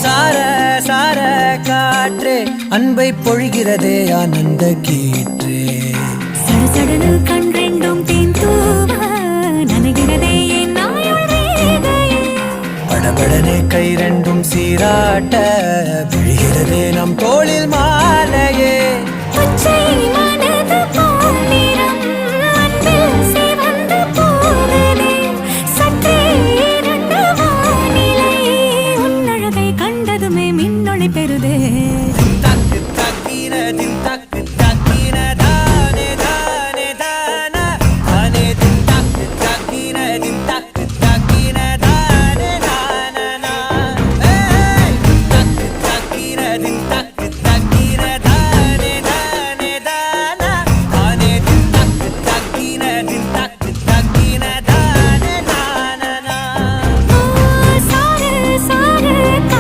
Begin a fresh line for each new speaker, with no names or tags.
சார சார காற்றே அன்பை பொழிகிறதே ஆனந்த கீற்றே
சடசடனு கண் ரெண்டும் தேன் தூவ நனைகிறதே என் நாயுள் ரேகையே
படபடனே கை ரெண்டும் சீராட்ட விழுகிறதே நம் தோளில் மாலையே
பச்சை மனது பொன்னிறம் அன்பில் சிவந்து போகுதே சற்றே இரண்டு வானிலை உன்னழகை கண்டதுமே மின்னொளி பெறுதே